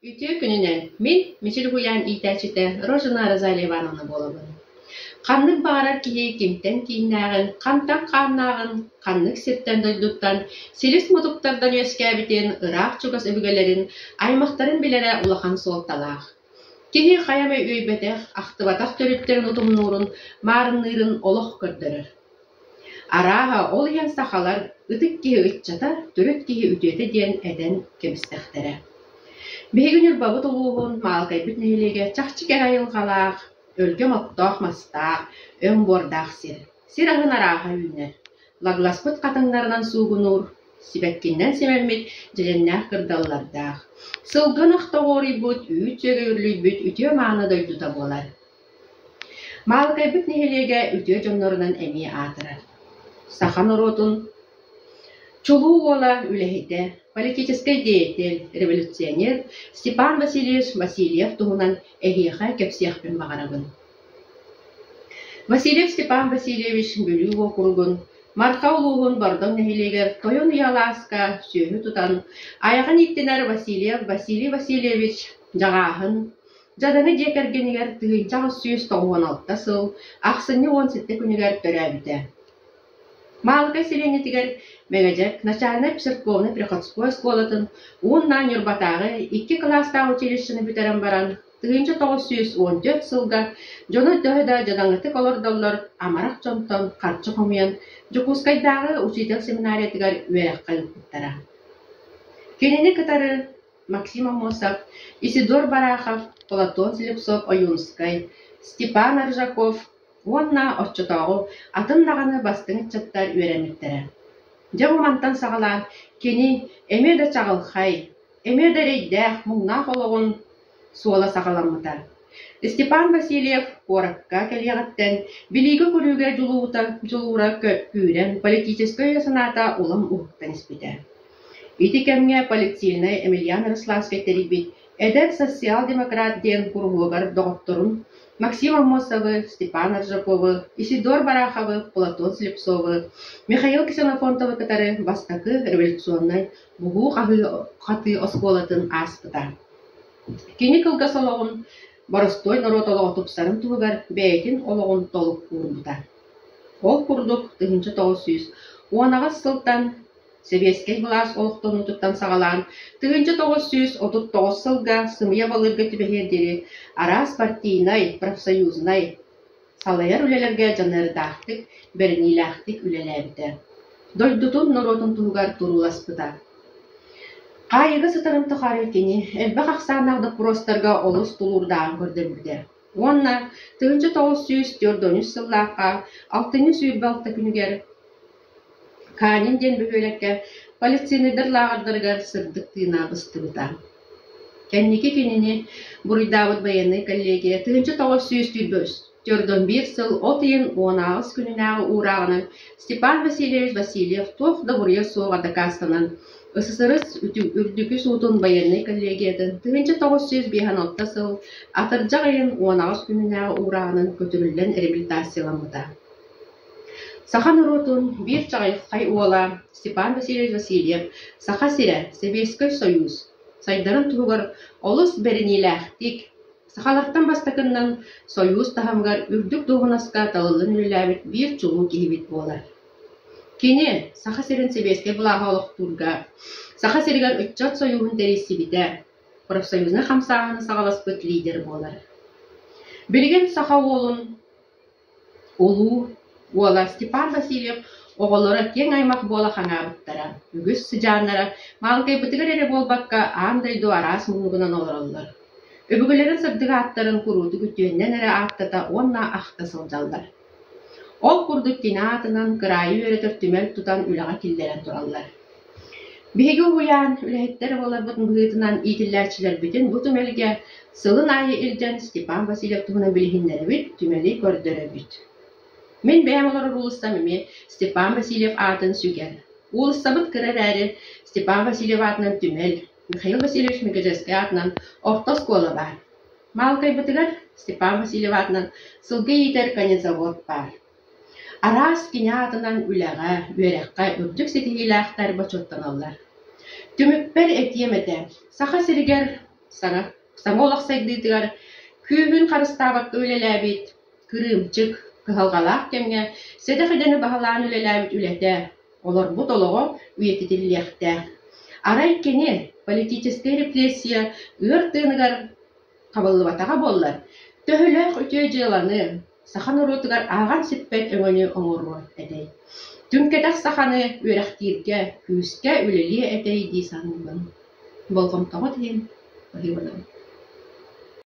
Ütü gününen min misil huyan itaçite Rojana Razali Ivanovna bolabın. Kanlık bağırar ki kimten kiyinnağın, kantan kanağın, kanlık sirtten doyduktan, silis muduktardan öskabiten Irak çugas öbügelerin, aymaqtарын bilere ulakan soltalaq. Kihi hayame üybete, aktıbatak törütterin utumnurun, marınırın oloq kördürür. Araha ol yan sahalar, ıtık kihi ıtçatar, törüt kihi ütüete diyen eden kemistahtere. Beğenir babı doluğun, malkay bütnehilege, çakçı kerayıl qalaq, ölge mottaq mastaq, ön bordaq sir. Sir ahın araha üyner. Laglaspıt katınlarından suğunur, sibekkinden sememmit, jelennah kırdallardaq. Sılgın aqtağori büt, üt sögürlü büt, ütüye mağına doydu da bolar. Malkay bütnehilege, ütüye jonlarından emi atırar. Sahan orotun, çoluğu ola ülehide, политический деятель, революционер Степан Васильевич Васильев туһунан эһиэхэ кепсиэхпин баҕарабын. Васильев Степан Васильевич бүлүү окуругун, марха улуухун бордон нэһилигер тойон уялааска сүүһү тутан, айаҕын иттинэр Васильев Василий Васильевич жаҕааһын, жаданы диэкэргенигер тыһынчаҕы сүүс тоҕуон алта сыл, ахсынны уон ситте күнүгэр төрөөбүтэ. Малкай сиренетигер мегажек начальный церковный приходской школатын ууннан юрбатагы 2 класста училищені бүтерен баран 1914 сылга жону дөһөдө жадаңыты колордоллор амарак жонтон карчы хомуян Жукускайдагы учитель семинариятыгар үереккай укуттара. Кенени кытары Максим Амосов, Исидор Барахов, Платон Слепцов Оюнскай, Степан Аржаков, Онна отчотоғу атын нағаны бастың чаттар үйренметтері. Жауымантан сағалан кені әмеді чағылхай, әмеді рейдәқ мұңнақ олығын суала сағаламыта. Степан Васильев қораққа кәлеғаттен білігі көріге жылуыра күйрен политической саната улым ұқтан іспеті. Иті кәмге полицейный Эмильян Рославский теребет әдәк социал-демократ ден құрғығар доғыттырын Максим Амосовы, Степан Аржаковы, Исидор Бараховы, Платон Слепцовы, Михаил Ксенофонтовы кытары бастакы революционный бугу қаты осколатын аспыта. Кені кылга солоғын Боростой народ олығы тұпсарын туғығар бәйтін олығын толық курбута. Ол курдук 1900 оғанағыз сылтан Советский власть олықтың ұтыттан сағалан 1939 сылға сымия балырға түбегердері арас партийнай, профсоюзнай салайар үлелерге жанырдақтық, бернилақтық үлеләбді. Дойдутун народын туғар туруласпыда. Қайығы сытырын тұқар екені, әлбі қақсанағды простарға олыс тулурдағын көрдірді. Онна 1904 сыллаққа 6 сүйірбалықта күнігер Канин ден бөхөлекке полицейнидер лағырдыргар сырдық тыына быстыбыта. Кәннеке кеніне бұруйдавыд военный коллегия 1941 сыл отыйын 16 күнінағы урағының Степан Васильевич Васильев тоқда бұрыя соғады кастанан СССР үрдікі суытын военный коллегиядың 1956 сыл атыржағайын 16 күнінағы урағының көтірілден реабилитацияламыда. Сахан уротун бир чағайыққай уола Степан Васильевич Васильев Саха сире Советский Союз сайдарын туғыр олыс берінеләқтік Сахаларттан бастакыннан Союз тахамгар үрдік доғынаска талылын үліләбіт бир чуғу кейбет болар. Кені Саха сирен Советский бұлаға олық турға Саха сирегер үтчат союғын дәресі біте профсоюзны қамсағыны сағаласпыт лидер болар. Білген Саха олын олу Ола Степан Васильев оғылары тең аймақ бола қаңабыттара. Үгіз сыжанлары малқай бұтығыр әрі болбаққа андайду арас мұнығынан олырылыр. Өбігілерін сырдығы аттарын құруды күттүйінен әрі аттата онна ақты сылжалдар. Ол құрдық тені атынан қырайы өретір түмел тұтан үліға келдерін тұралар. Беге ұян үләйттері болар бұтын бұғытынан итілләрчілер бүтін бұ түмелге сылын айы елден Степан Васильев тұғына білгендері бүт түмелі көрдері бүт. Мен бәйім олар ұлыстамыме Степан Васильев атын сүгер. Ұлыстабыт кірер әрі Степан Васильев атынан түмел, Михаил Васильевич Мегажевский атынан орта скола бар. Малкай бұтығар Степан Васильев атынан сылғы етер конезавод бар. Арас кене атынан үләға, өрәққа үрдік сетігейлі ақтар бачоттан алар. Түмікпер әтиемеді. Саха сірігер Саңа олақсайдыдығар күйін қарыстабаққа өлеләбет, кырымчык, кыхалғалақ кемге, седе қидені бағалағын өлеләбет үләті, олар бұт олығы үйететіліліяқті. Арай кені политическая репрессия ұртығынығар қабылы батаға болылар. Төхіліқ өте жыланы, сахан ұрутығар аған сіппет өңіні оңыру әдей. Түнкетақ саханы өрәқтирге, күске өлелі әдей дейсанын. Болғым тағы дейін.